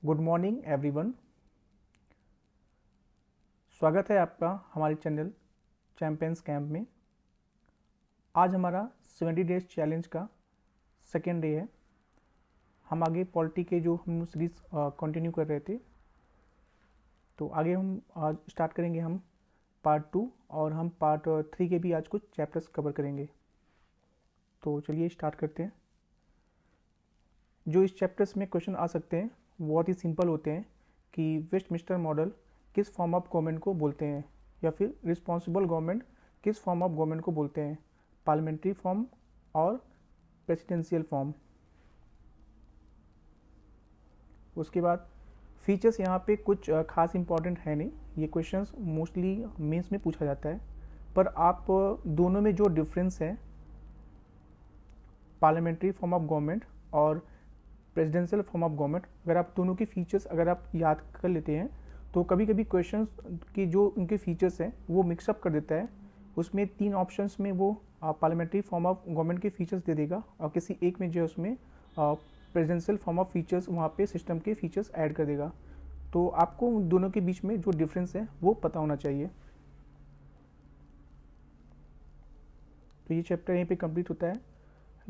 Good morning everyone. स्वागत है आपका हमारे चैनल चैम्पियंस कैंप में। आज हमारा 70 डेज चैलेंज का सेकेंड डे है। हम आगे पॉलिटी के जो हम सीरीज कंटिन्यू कर रहे थे, तो आगे हम आज स्टार्ट करेंगे हम पार्ट 2 और हम पार्ट 3 के भी आज कुछ चैप्टर्स कवर करेंगे। तो चलिए स्टार्ट करते हैं। जो इस चैप्टर्स में क्वेश्चन आ सकते हैं बहुत ही सिंपल होते हैं कि वेस्टमिंस्टर मॉडल किस फॉर्म ऑफ गवर्नमेंट को बोलते हैं, या फिर रिस्पॉन्सिबल गवर्नमेंट किस फॉर्म ऑफ गवर्नमेंट को बोलते हैं, पार्लियामेंट्री फॉर्म और प्रेसिडेंशियल फॉर्म। उसके बाद फीचर्स यहाँ पे कुछ खास इंपॉर्टेंट है नहीं, ये क्वेश्चंस मोस्टली मेंस में पूछा जाता है, पर आप दोनों में जो डिफरेंस है पार्लियामेंट्री फॉर्म ऑफ गवर्नमेंट और प्रेसिडेंशियल फॉर्म ऑफ गवर्नमेंट, अगर आप दोनों के फीचर्स अगर आप याद कर लेते हैं तो कभी कभी क्वेश्चंस की जो उनके फीचर्स हैं वो मिक्सअप कर देता है। उसमें 3 ऑप्शंस में वो पार्लियामेंट्री फॉर्म ऑफ गवर्नमेंट के फीचर्स दे देगा और किसी एक में जो है उसमें प्रेसिडेंशियल फॉर्म ऑफ फीचर्स वहाँ पे सिस्टम के फीचर्स ऐड कर देगा। तो आपको उन दोनों के बीच में जो डिफरेंस है वो पता होना चाहिए। तो ये चैप्टर यहीं पे कंप्लीट होता है।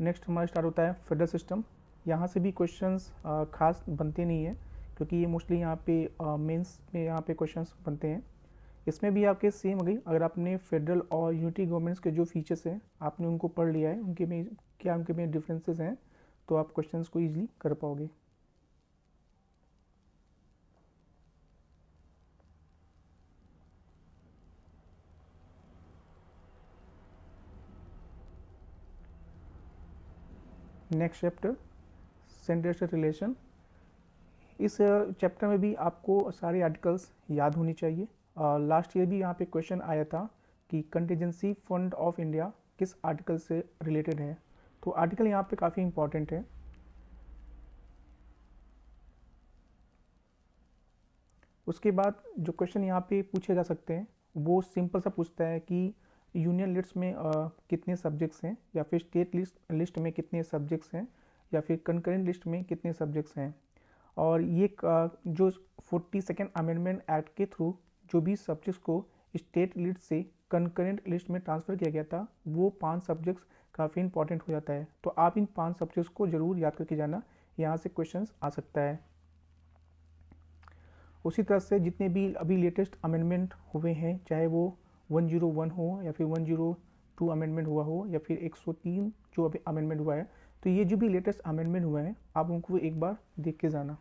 नेक्स्ट हमारा स्टार्ट होता है फेडरल सिस्टम। यहाँ से भी क्वेश्चंस खास बनते नहीं हैं, क्योंकि ये मोस्टली यहाँ पे मेंस में यहाँ पे क्वेश्चंस बनते हैं। इसमें भी आपके सेम हो गई, अगर आपने फेडरल और यूनिटी गवर्नमेंट्स के जो फीचर्स हैं आपने उनको पढ़ लिया है, उनके में क्या उनके में डिफरेंसेस हैं, तो आप क्वेश्चंस को ईजिली कर पाओगे। Next chapter central state relation. इस चैप्टर में भी आपको सारे आर्टिकल्स याद होनी चाहिए। लास्ट ईयर भी यहाँ पे क्वेश्चन आया था कि कंटीजेंसी फंड ऑफ इंडिया किस आर्टिकल से रिलेटेड है, तो आर्टिकल यहाँ पे काफ़ी इंपॉर्टेंट है। उसके बाद जो क्वेश्चन यहाँ पे पूछे जा सकते हैं वो सिंपल सा पूछता है कि यूनियन लिस्ट में कितने सब्जेक्ट्स हैं, या फिर स्टेट लिस्ट में कितने सब्जेक्ट्स हैं, या फिर कंकरेंट लिस्ट में कितने सब्जेक्ट्स हैं। और ये जो 42nd अमेंडमेंट एक्ट के थ्रू जो भी सब्जेक्ट्स को स्टेट लिस्ट से कंकरेंट लिस्ट में ट्रांसफ़र किया गया था, वो 5 सब्जेक्ट्स काफ़ी इंपॉर्टेंट हो जाता है। तो आप इन 5 सब्जेक्ट्स को ज़रूर याद करके जाना, यहाँ से क्वेश्चंस आ सकता है। उसी तरह से जितने भी अभी लेटेस्ट अमेंडमेंट हुए हैं, चाहे वो 101 हो या फिर 102 अमेंडमेंट हुआ हो या फिर 103 जो अभी अमेंडमेंट हुआ है, तो ये जो भी लेटेस्ट अमेंडमेंट हुआ है आप उनको एक बार देख के जाना।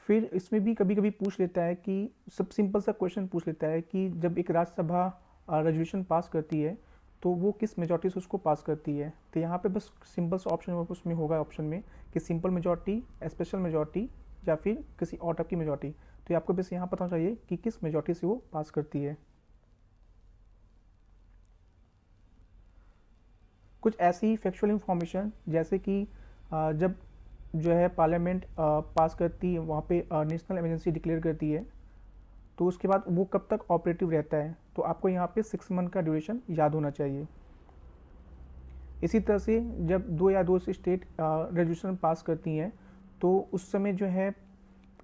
फिर इसमें भी कभी कभी पूछ लेता है कि सब सिंपल सा क्वेश्चन पूछ लेता है कि जब एक राज्यसभा रेजोल्यूशन पास करती है तो वो किस मेजॉरिटी से उसको पास करती है। तो यहाँ पे बस सिंपल सा ऑप्शन उसमें होगा ऑप्शन में कि सिंपल मेजॉरिटी, स्पेशल मेजॉरिटी या फिर किसी और टाइप की मेजॉरिटी। तो ये आपको बस यहाँ पता होना चाहिए कि किस मेजॉरिटी से वो पास करती है। कुछ ऐसी ही फैक्चुअल इंफॉर्मेशन जैसे कि जब जो है पार्लियामेंट पास करती है वहाँ पे नेशनल इमरजेंसी डिक्लेयर करती है, तो उसके बाद वो कब तक ऑपरेटिव रहता है, तो आपको यहाँ पे 6 मंथ का ड्यूरेशन याद होना चाहिए। इसी तरह से जब 2 या 2 से स्टेट रेजोल्यूशन पास करती हैं तो उस समय जो है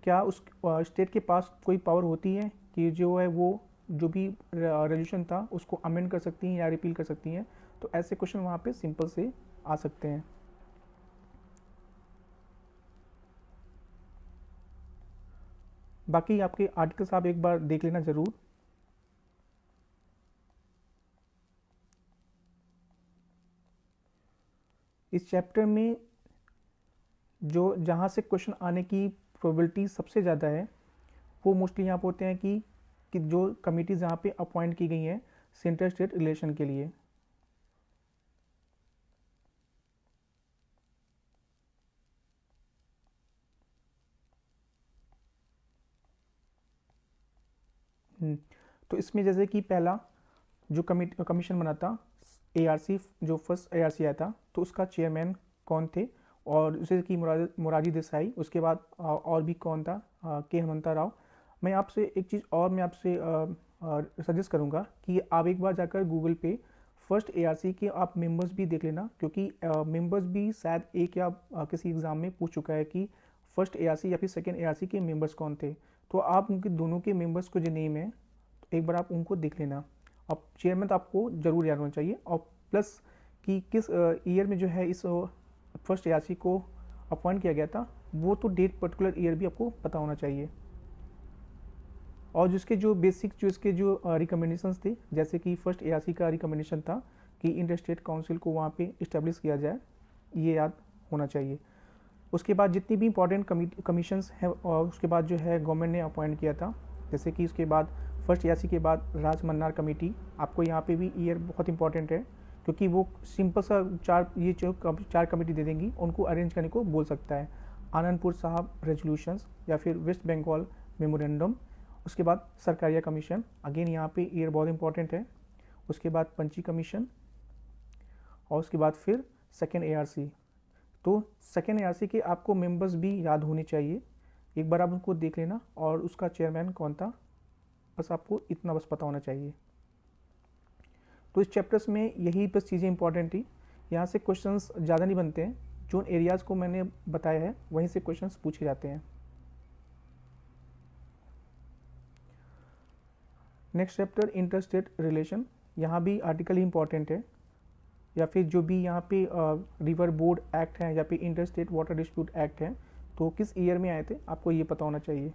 क्या उस स्टेट के पास कोई पावर होती है कि जो है वो जो भी रेजोल्यूशन था उसको अमेंड कर सकती हैं या रिपील कर सकती हैं। तो ऐसे क्वेश्चन वहाँ पे सिंपल से आ सकते हैं। बाकी आपके आर्टिकल्स आप एक बार देख लेना ज़रूर। इस चैप्टर में जो जहाँ से क्वेश्चन आने की प्रोबेबिलिटी सबसे ज़्यादा है वो मोस्टली यहाँ पे होते हैं कि जो कमिटीज़ यहाँ पे अपॉइंट की गई हैं सेंट्रल स्टेट रिलेशन के लिए। तो इसमें जैसे कि पहला जो कमीशन बना था एआरसी, जो फर्स्ट एआरसी आया था, तो उसका चेयरमैन कौन थे, और जैसे कि मोरारजी देसाई। उसके बाद और भी कौन था, के हेमंता राव। मैं आपसे एक चीज़ और मैं आपसे सजेस्ट करूँगा कि आप एक बार जाकर गूगल पे फर्स्ट एआरसी के आप मेंबर्स भी देख लेना, क्योंकि मेंबर्स भी शायद एक या किसी एग्ज़ाम में पूछ चुका है कि फर्स्ट एआरसी या फिर सेकेंड एआरसी के मेंबर्स कौन थे। तो आप उनके दोनों के मेंबर्स को जो नेम है तो एक बार आप उनको देख लेना। अब चेयरमैन तो आपको ज़रूर याद होना चाहिए, और प्लस कि किस ईयर में जो है इस फर्स्ट एआरसी को अपॉइंट किया गया था, वो तो डेट पर्टिकुलर ईयर भी आपको पता होना चाहिए। और जिसके जो बेसिक जो इसके जो रिकमेंडेशंस थे, जैसे कि फर्स्ट एआरसी का रिकमेंडेशन था कि इंटर स्टेट काउंसिल को वहाँ पे इस्टेब्लिश किया जाए, ये याद होना चाहिए। उसके बाद जितनी भी इंपॉर्टेंट कमीशंस हैं और उसके बाद जो है गवर्नमेंट ने अपॉइंट किया था, जैसे कि उसके बाद फर्स्ट एआरसी के बाद राज मन्नार कमेटी, आपको यहाँ पे भी ईयर बहुत इंपॉर्टेंट है, क्योंकि वो सिंपल सा चार कमेटी दे देंगी, उनको अरेंज करने को बोल सकता है। आनंदपुर साहब रेजोल्यूशंस या फिर वेस्ट बंगाल मेमोरेंडम। उसके बाद सरकारिया कमीशन, अगेन यहाँ पे ईयर बहुत इंपॉर्टेंट है। उसके बाद पंची कमीशन, और उसके बाद फिर सेकेंड एआरसी। तो सेकेंड एआरसी के आपको मेंबर्स भी याद होने चाहिए, एक बार आप उनको देख लेना, और उसका चेयरमैन कौन था, बस आपको इतना बस पता होना चाहिए। तो इस चैप्टर्स में यही बस चीज़ें इंपॉर्टेंट थी। यहाँ से क्वेश्चंस ज़्यादा नहीं बनते हैं, जो एरियाज़ को मैंने बताया है वहीं से क्वेश्चंस पूछे जाते हैं। Next chapter inter state relation, यहाँ भी आर्टिकल इंपॉर्टेंट है, या फिर जो भी यहाँ पे रिवर बोर्ड एक्ट है या फिर inter state water dispute act है, तो किस ईयर में आए थे आपको ये पता होना चाहिए।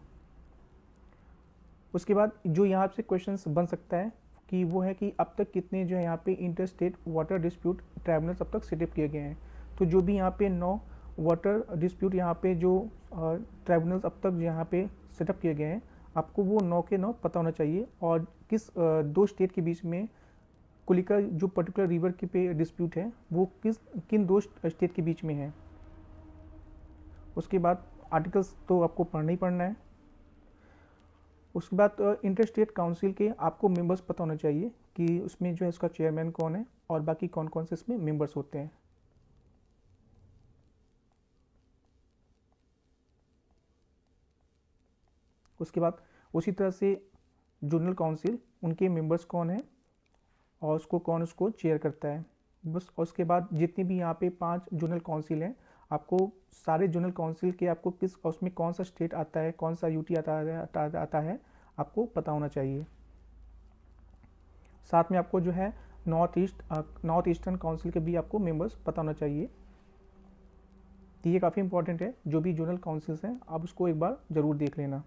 उसके बाद जो यहाँ से क्वेश्चंस बन सकता है कि वो है कि अब तक कितने जो है यहाँ पे inter state water dispute tribunals अब तक सेटअप किए गए हैं। तो जो भी यहाँ पे 9 वाटर डिस्प्यूट यहाँ पे जो ट्राइब्यूनल्स अब तक यहाँ पे सेटअप किए गए हैं, आपको वो 9 के 9 पता होना चाहिए, और किस दो स्टेट के बीच में को लेकर जो पर्टिकुलर रिवर के पे डिस्प्यूट है वो किन दो स्टेट के बीच में है। उसके बाद आर्टिकल्स तो आपको पढ़ना ही पढ़ना है। उसके बाद इंटर स्टेट काउंसिल के आपको मेंबर्स पता होना चाहिए कि उसमें जो है उसका चेयरमैन कौन है और बाकी कौन कौन से इसमें मेंबर्स होते हैं। उसके बाद उसी तरह से जनरल काउंसिल, उनके मेंबर्स कौन है और उसको चेयर करता है, बस। उसके बाद जितने भी यहाँ पे 5 जनरल काउंसिल हैं, आपको सारे जनरल काउंसिल के आपको किस उसमें कौन सा स्टेट आता है, कौन सा यूटी आता है आपको पता होना चाहिए। साथ में आपको जो है नॉर्थ ईस्टर्न काउंसिल के भी आपको मेंबर्स पता होना चाहिए। तो ये काफ़ी इंपॉर्टेंट है, जो भी जनरल काउंसिल्स हैं आप उसको एक बार ज़रूर देख लेना।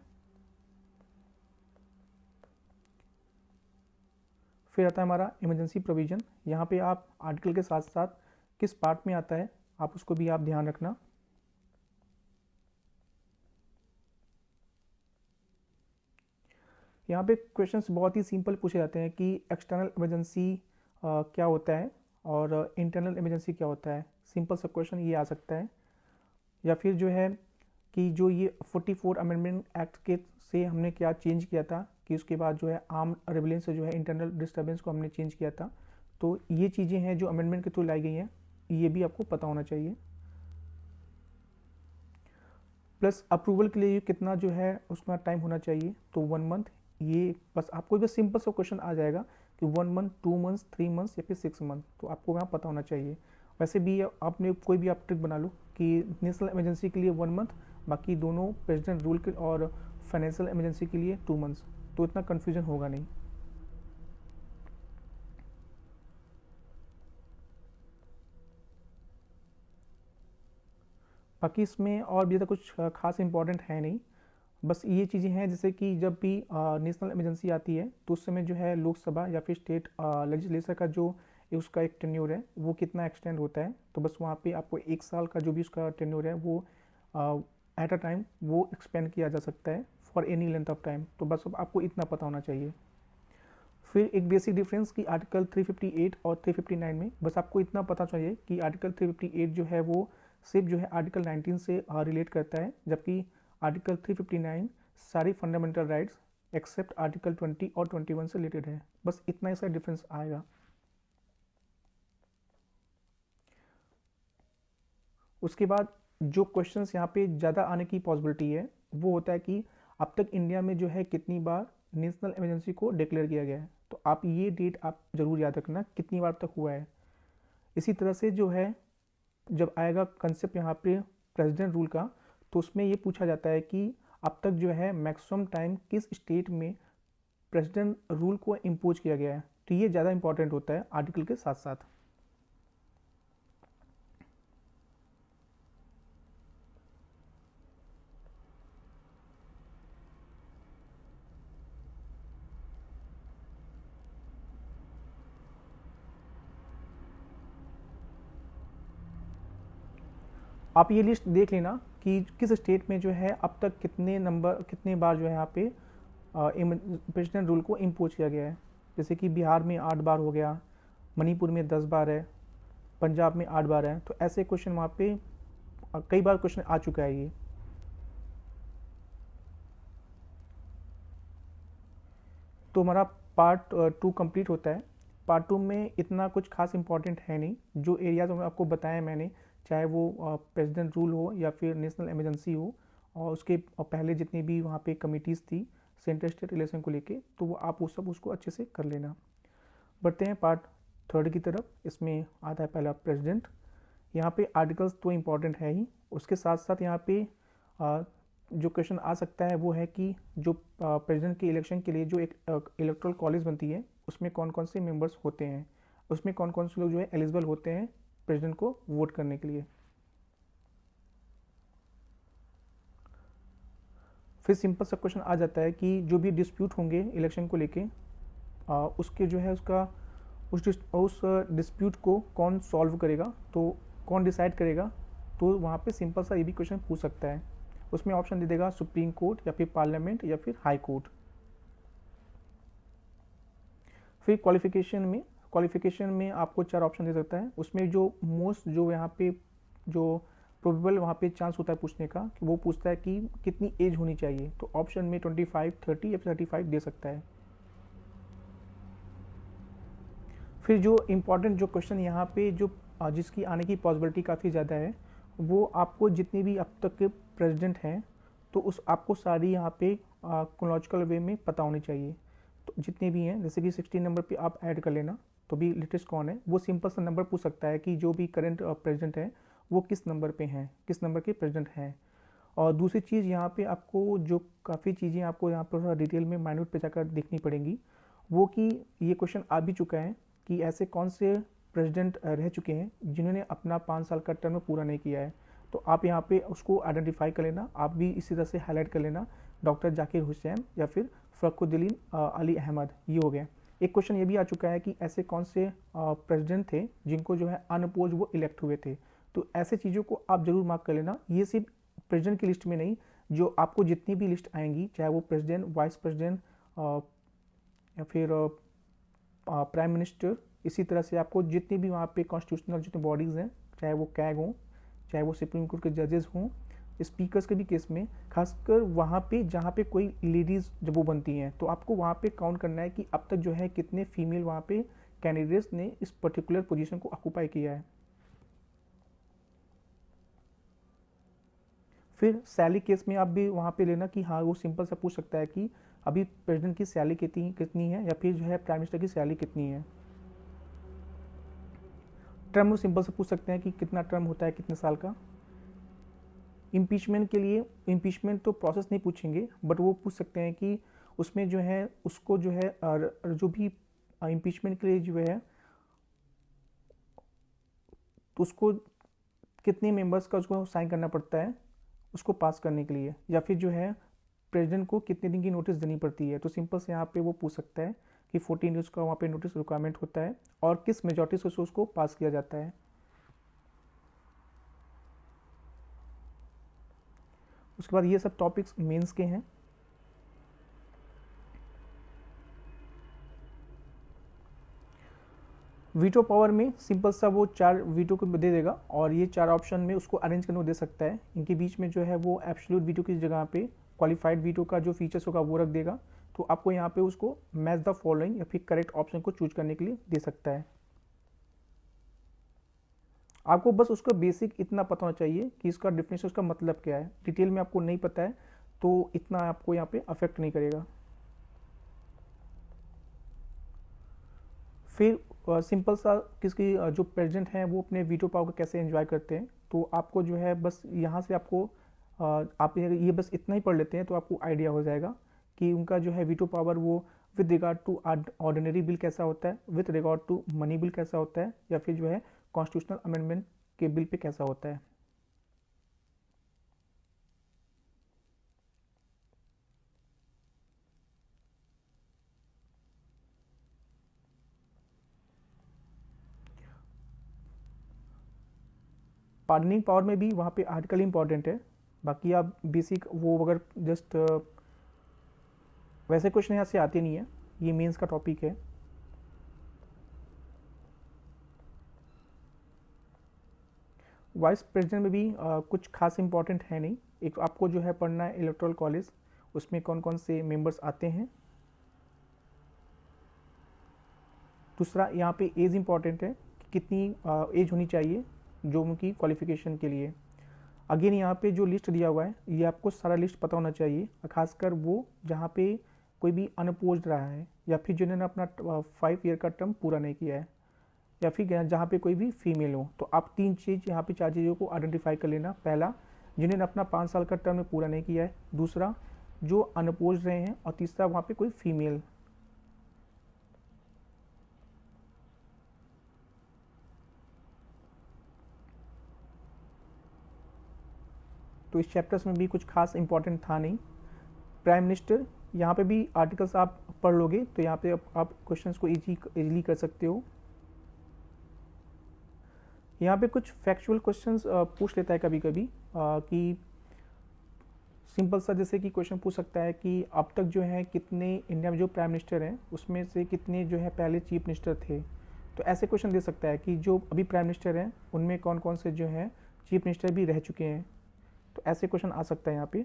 फिर आता है हमारा इमरजेंसी प्रोविज़न, यहाँ पे आप आर्टिकल के साथ साथ किस पार्ट में आता है आप उसको भी आप ध्यान रखना। यहाँ पे क्वेश्चंस बहुत ही सिंपल पूछे जाते हैं कि एक्सटर्नल इमरजेंसी क्या होता है और इंटरनल इमरजेंसी क्या होता है, सिंपल सा क्वेश्चन ये आ सकता है। या फिर जो है कि जो ये 44 अमेंडमेंट एक्ट के से हमने क्या चेंज किया था, कि उसके बाद जो है आर्म रेबेलियन से जो है इंटरनल डिस्टर्बेंस को हमने चेंज किया था। तो ये चीज़ें हैं जो अमेंडमेंट के थ्रू लाई गई हैं, ये भी आपको पता होना चाहिए। प्लस अप्रूवल के लिए कितना जो है उसका टाइम होना चाहिए, तो 1 मंथ। ये बस आपको बस सिंपल सा क्वेश्चन आ जाएगा कि 1 मंथ, 2 मंथ्स, 3 मंथ्स या फिर 6 मंथ, तो आपको वहाँ पता होना चाहिए। वैसे भी आपने कोई भी आप ट्रिक बना लो कि नेशनल इमरजेंसी के लिए 1 मंथ, बाकी दोनों प्रेसिडेंट रूल के और फाइनेंशियल इमरजेंसी के लिए 2 मंथ्स, तो इतना कन्फ्यूजन होगा नहीं। बाकी इसमें और भी ज़्यादा कुछ खास इंपॉर्टेंट है नहीं, बस ये चीज़ें हैं जैसे कि जब भी नेशनल इमरजेंसी आती है तो उस समय जो है लोकसभा या फिर स्टेट लेजिस्लेचर का जो उसका एक टेन्योर है वो कितना एक्सटेंड होता है, तो बस वहाँ पे आपको 1 साल का जो भी उसका टेन्योर है वो एट अ टाइम वो एक्सपेंड किया जा सकता है for any length of time, तो बस आपको इतना पता होना चाहिए। फिर एक बेसिक डिफरेंस कि आर्टिकल 358 और 359 में बस आपको इतना पता चाहिए कि आर्टिकल 358 जो है वो सिर्फ जो है आर्टिकल 19 से रिलेट करता है, जबकि आर्टिकल 359 सारी फंडामेंटल राइट्स एक्सेप्ट आर्टिकल 20 और 21 से रिलेटेड है, बस इतना ही सा डिफरेंस आएगा। उसके बाद जो क्वेश्चंस यहाँ पे ज़्यादा आने की पॉसिबिलिटी है वो होता है कि अब तक इंडिया में जो है कितनी बार नेशनल इमरजेंसी को डिक्लेयर किया गया है। तो आप ये डेट आप ज़रूर याद रखना कितनी बार तक हुआ है। इसी तरह से जो है जब आएगा कंसेप्ट यहाँ पे प्रेसिडेंट रूल का, तो उसमें ये पूछा जाता है कि अब तक जो है मैक्सिमम टाइम किस स्टेट में प्रेसिडेंट रूल को इम्पोज किया गया है। तो ये ज़्यादा इंपॉर्टेंट होता है आर्टिकल के साथ साथ। आप ये लिस्ट देख लेना कि किस स्टेट में जो है अब तक कितने बार जो है यहाँ पे प्रेसिडेंट रूल को इम्पोज किया गया है। जैसे कि बिहार में 8 बार हो गया, मणिपुर में 10 बार है, पंजाब में 8 बार है। तो ऐसे क्वेश्चन वहाँ पे कई बार क्वेश्चन आ चुका है ये। तो हमारा पार्ट 2 कंप्लीट होता है। पार्ट 2 में इतना कुछ खास इंपॉर्टेंट है नहीं। जो एरियाज आपको बताया मैंने, चाहे वो प्रेसिडेंट रूल हो या फिर नेशनल इमरजेंसी हो, और उसके पहले जितनी भी वहाँ पे कमिटीज़ थी सेंट्रल स्टेट रिलेशन को लेके, तो वो आप वो सब उसको अच्छे से कर लेना। बढ़ते हैं पार्ट 3 की तरफ। इसमें आता है पहला प्रेसिडेंट। यहाँ पे आर्टिकल्स तो इम्पॉर्टेंट है ही, उसके साथ साथ यहाँ पे जो क्वेश्चन आ सकता है वो है कि जो प्रेसिडेंट के इलेक्शन के लिए जो एक इलेक्टोरल कॉलेज बनती है, उसमें कौन कौन से मेंबर्स होते हैं, उसमें कौन कौन से लोग जो है एलिजिबल होते हैं प्रेसिडेंट को वोट करने के लिए। फिर सिंपल सा क्वेश्चन आ जाता है कि जो भी डिस्प्यूट होंगे इलेक्शन को लेके, उसके जो है उस डिस्प्यूट को कौन सॉल्व करेगा, तो कौन डिसाइड करेगा। तो वहाँ पे सिंपल सा ये भी क्वेश्चन पूछ सकता है। उसमें ऑप्शन दे देगा सुप्रीम कोर्ट या फिर पार्लियामेंट या फिर हाई कोर्ट। फिर क्वालिफिकेशन में आपको 4 ऑप्शन दे सकता है। उसमें जो मोस्ट जो यहाँ पे जो प्रोबेबल वहाँ पे चांस होता है पूछने का, कि वो पूछता है कि कितनी एज होनी चाहिए। तो ऑप्शन में 25, 30 या फिर 35 दे सकता है। फिर जो इम्पोर्टेंट जो क्वेश्चन यहाँ पे जो जिसकी आने की पॉसिबिलिटी काफ़ी ज़्यादा है, वो आपको जितने भी अब तक के प्रेसिडेंट हैं, तो उस आपको सारी यहाँ पे क्रोनोलॉजिकल वे में पता होनी चाहिए। तो जितने भी हैं, जैसे कि 16 नंबर पे आप ऐड कर लेना, तो भी लेटेस्ट कौन है। वो सिंपल सा नंबर पूछ सकता है कि जो भी करंट प्रेसिडेंट है वो किस नंबर पे हैं, किस नंबर के प्रेसिडेंट हैं। और दूसरी चीज़ यहाँ पे आपको जो काफ़ी चीज़ें आपको यहाँ पर थोड़ा डिटेल में माइन्यूट पे जाकर देखनी पड़ेंगी, वो कि ये क्वेश्चन आ भी चुका है कि ऐसे कौन से प्रेसिडेंट रह चुके हैं जिन्होंने अपना 5 साल का टर्म पूरा नहीं किया है। तो आप यहाँ पे उसको आइडेंटिफाई कर लेना। आप भी इसी तरह से हाईलाइट कर लेना, डॉक्टर जाकिर हुसैन या फिर फ़खरुद्दीन अली अहमद। ये हो गया। एक क्वेश्चन ये भी आ चुका है कि ऐसे कौन से प्रेसिडेंट थे जिनको जो है अनअपोज वो इलेक्ट हुए थे। तो ऐसे चीज़ों को आप जरूर मार्क कर लेना। ये सिर्फ प्रेसिडेंट की लिस्ट में नहीं, जो आपको जितनी भी लिस्ट आएंगी, चाहे वो प्रेसिडेंट, वाइस प्रेसिडेंट या फिर प्राइम मिनिस्टर, इसी तरह से आपको जितनी भी वहाँ पे कॉन्स्टिट्यूशनल जितने बॉडीज़ हैं, चाहे वो कैग हों, चाहे वो सुप्रीम कोर्ट के जजेस हों, स्पीकर्स के भी केस में, खासकर वहाँ पे जहाँ पे कोई लेडीज़ जब वो बनती हैं, तो आपको वहाँ पे काउंट करना है कि अब तक जो है कितने फीमेल वहाँ पे कैंडिडेट्स ने इस पर्टिकुलर पोजीशन को ऑक्यूपाई किया है। फिर सैलरी केस में आप भी वहाँ पे लेना कि हाँ, वो सिंपल सा पूछ सकता है कि अभी प्रेसिडेंट की सैलरी कितनी है, या फिर जो है प्राइम मिनिस्टर की सैलरी कितनी है। टर्म सिंपल से पूछ सकते हैं कि कितना टर्म होता है, कितने साल का। इम्पीचमेंट के लिए इम्पीचमेंट तो प्रोसेस नहीं पूछेंगे, बट वो पूछ सकते हैं कि उसमें जो है उसको जो है जो भी इम्पीचमेंट के लिए जो है, तो उसको कितने मेंबर्स का उसको साइन करना पड़ता है उसको पास करने के लिए, या फिर जो है प्रेसिडेंट को कितने दिन की नोटिस देनी पड़ती है। तो सिंपल से यहाँ पे वो पूछ सकता है कि 14 डेज का वहाँ पे नोटिस रिक्वायरमेंट होता है, और किस मेजॉरिटी से उसको पास किया जाता है। उसके बाद ये सब टॉपिक्स मेंस के हैं। वीटो पावर में सिंपल सा वो 4 वीटो को दे देगा, और ये 4 ऑप्शन में उसको अरेंज करने को दे सकता है। इनके बीच में जो है वो एब्सोल्यूट वीटो की जगह पे क्वालिफाइड वीटो का जो फीचर्स होगा वो रख देगा। तो आपको यहाँ पे उसको मैच द फॉलोइंग या फिर करेक्ट ऑप्शन को चूज करने के लिए दे सकता है। आपको बस उसका बेसिक इतना पता होना चाहिए कि इसका डिफिनेशन, उसका मतलब क्या है। डिटेल में आपको नहीं पता है तो इतना आपको यहाँ पे अफेक्ट नहीं करेगा। फिर सिंपल सा किसकी जो प्रेसिडेंट हैं वो अपने वीटो पावर को कैसे एंजॉय करते हैं, तो आपको जो है बस यहाँ से आपको आप ये बस इतना ही पढ़ लेते हैं तो आपको आइडिया हो जाएगा कि उनका जो है वीटो पावर वो with regard to ordinary bill कैसा होता है, with regard to money bill कैसा होता है, या फिर जो है कॉन्स्टिट्यूशनल अमेंडमेंट के बिल पे कैसा होता है। पार्डनिंग पावर में भी वहाँ पे आर्टिकल इंपॉर्टेंट है, बाकी आप बेसिक वो अगर जस्ट वैसे क्वेश्चन यहाँ से आते नहीं है, ये मेंस का टॉपिक है। वाइस प्रेसिडेंट में भी कुछ खास इंपॉर्टेंट है नहीं। एक आपको जो है पढ़ना है इलेक्टोरल कॉलेज, उसमें कौन कौन से मेंबर्स आते हैं। दूसरा यहाँ पे एज इंपॉर्टेंट है कि कितनी एज होनी चाहिए जो उनकी क्वालिफिकेशन के लिए। अगेन यहाँ पे जो लिस्ट दिया हुआ है ये आपको सारा लिस्ट पता होना चाहिए, खासकर वो जहाँ पे कोई भी अनअपोज्ड रहा है, या फिर जिन्होंने अपना 5 ईयर का टर्म पूरा नहीं किया है, या फिर जहाँ पे कोई भी फीमेल हो। तो आप तीन चीज़ यहाँ पे, चार चीज़ों को आइडेंटिफाई कर लेना। पहला, जिन्होंने अपना 5 साल का टर्म पूरा नहीं किया है। दूसरा, जो अनअपोज रहे हैं। और तीसरा, वहाँ पे कोई फीमेल। तो इस चैप्टर्स में भी कुछ खास इंपॉर्टेंट था नहीं। प्राइम मिनिस्टर, यहाँ पे भी आर्टिकल्स आप पढ़ लोगे तो यहाँ पे आप क्वेश्चंस को इजीली कर सकते हो। यहाँ पे कुछ फैक्चुअल क्वेश्चंस पूछ लेता है कभी कभी कि सिंपल सा, जैसे कि क्वेश्चन पूछ सकता है कि अब तक जो है कितने इंडिया में जो प्राइम मिनिस्टर हैं उसमें से कितने जो है पहले चीफ मिनिस्टर थे। तो ऐसे क्वेश्चन दे सकता है कि जो अभी प्राइम मिनिस्टर हैं उनमें कौन कौन से जो है चीफ मिनिस्टर भी रह चुके हैं। तो ऐसे क्वेश्चन आ सकता है यहाँ पे।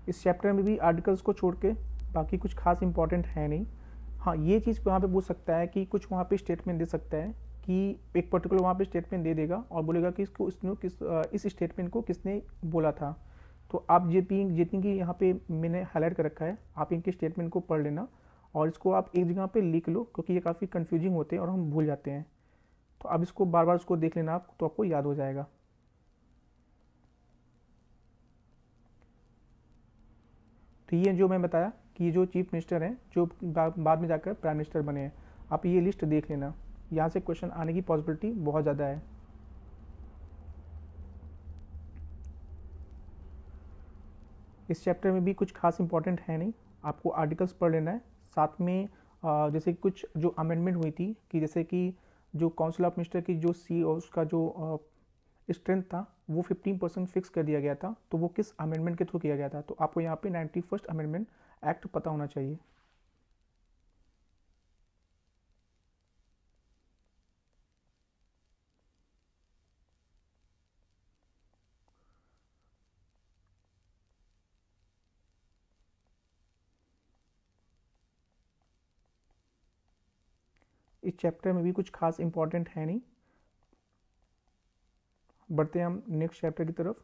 इस चैप्टर में भी आर्टिकल्स को छोड़ के बाकी कुछ खास इंपॉर्टेंट है नहीं। हाँ, ये चीज़ वहाँ पे पूछ सकता है कि कुछ वहाँ पे स्टेटमेंट दे सकता है कि एक पर्टिकुलर वहाँ पे स्टेटमेंट दे देगा और बोलेगा कि इसको इस स्टेटमेंट को किसने बोला था। तो आप जितनी की यहाँ पे मैंने हाईलाइट कर रखा है, आप इनके स्टेटमेंट को पढ़ लेना और इसको आप एक जगह पे लिख लो, क्योंकि ये काफ़ी कन्फ्यूजिंग होते हैं और हम भूल जाते हैं। तो अब इसको बार बार उसको देख लेना आप, तो आपको याद हो जाएगा। तो ये जो मैं बताया कि जो चीफ मिनिस्टर हैं जो बाद में जाकर प्राइम मिनिस्टर बने हैं, आप ये लिस्ट देख लेना, यहाँ से क्वेश्चन आने की पॉसिबिलिटी बहुत ज़्यादा है। इस चैप्टर में भी कुछ खास इंपॉर्टेंट है नहीं, आपको आर्टिकल्स पढ़ लेना है। साथ में जैसे कुछ जो अमेंडमेंट हुई थी कि जैसे कि जो काउंसिल ऑफ मिनिस्टर की जो सी और उसका जो स्ट्रेंथ था वो 15% फिक्स कर दिया गया था, तो वो किस अमेंडमेंट के थ्रू किया गया था। तो आपको यहाँ पे 91st अमेंडमेंट एक्ट पता होना चाहिए। इस चैप्टर में भी कुछ खास इंपॉर्टेंट है नहीं। बढ़ते हैं हम नेक्स्ट चैप्टर की तरफ।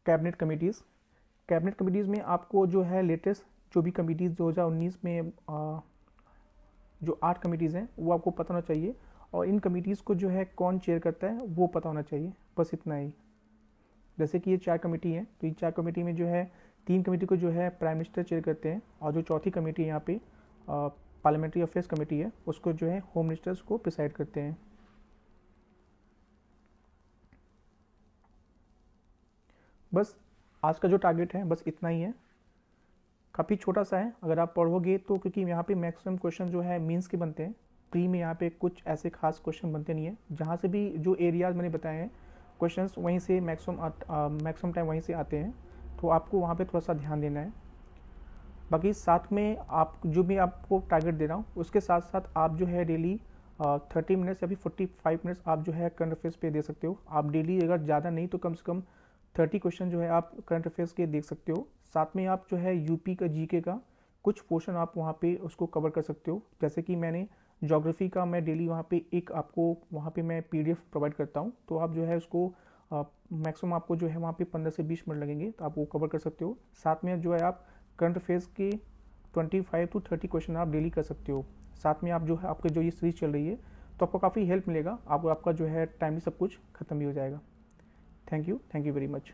Cabinet committees. कैबिनेट कमिटीज़ में आपको जो है लेटेस्ट जो भी कमिटीज़ 2019 में जो 8 कमिटीज़ हैं वो आपको पता होना चाहिए, और इन कमिटीज़ को जो है कौन चेयर करता है वो पता होना चाहिए, बस इतना ही। जैसे कि ये 4 कमेटी हैं, तो इन 4 कमेटी में जो है 3 कमेटी को जो है प्राइम मिनिस्टर चेयर करते हैं, और जो चौथी कमेटी यहाँ पे पार्लियामेंट्री अफेयर्स कमेटी है उसको जो है होम मिनिस्टर्स को प्रिसाइड करते हैं। बस आज का जो टारगेट है बस इतना ही है, काफ़ी छोटा सा है। अगर आप पढ़ोगे तो, क्योंकि यहाँ पे मैक्सिमम क्वेश्चन जो है मीन्स के बनते हैं, प्री में यहाँ पे कुछ ऐसे खास क्वेश्चन बनते नहीं है। जहाँ से भी जो एरियाज मैंने बताए हैं क्वेश्चंस वहीं से मैक्सिमम टाइम वहीं से आते हैं, तो आपको वहाँ पे थोड़ा सा ध्यान देना है। बाकी साथ में आप जो भी आपको टारगेट दे रहा हूँ उसके साथ साथ आप जो है डेली 30 मिनट्स या फिर 45 मिनट्स आप जो है करंट अफेयर्स पे दे सकते हो। आप डेली अगर ज़्यादा नहीं तो कम से कम 30 क्वेश्चन जो है आप करंट अफेयर्स के देख सकते हो। साथ में आप जो है यूपी का जीके का कुछ पोर्शन आप वहाँ पे उसको कवर कर सकते हो। जैसे कि मैंने ज्योग्राफी का मैं डेली वहाँ पे एक आपको वहाँ पे मैं पीडीएफ प्रोवाइड करता हूँ, तो आप जो है उसको मैक्सिमम आपको जो है वहाँ पे 15 से 20 मिनट लगेंगे, तो आप वो कवर कर सकते हो। साथ में जो है आप करंट अफेयर्स के 25 to 30 क्वेश्चन आप डेली कर सकते हो। साथ में आप जो है आपके जो ये सीरीज चल रही है तो आपको काफ़ी हेल्प मिलेगा, आपको आपका जो है टाइमली सब कुछ खत्म भी हो जाएगा। Thank you very much.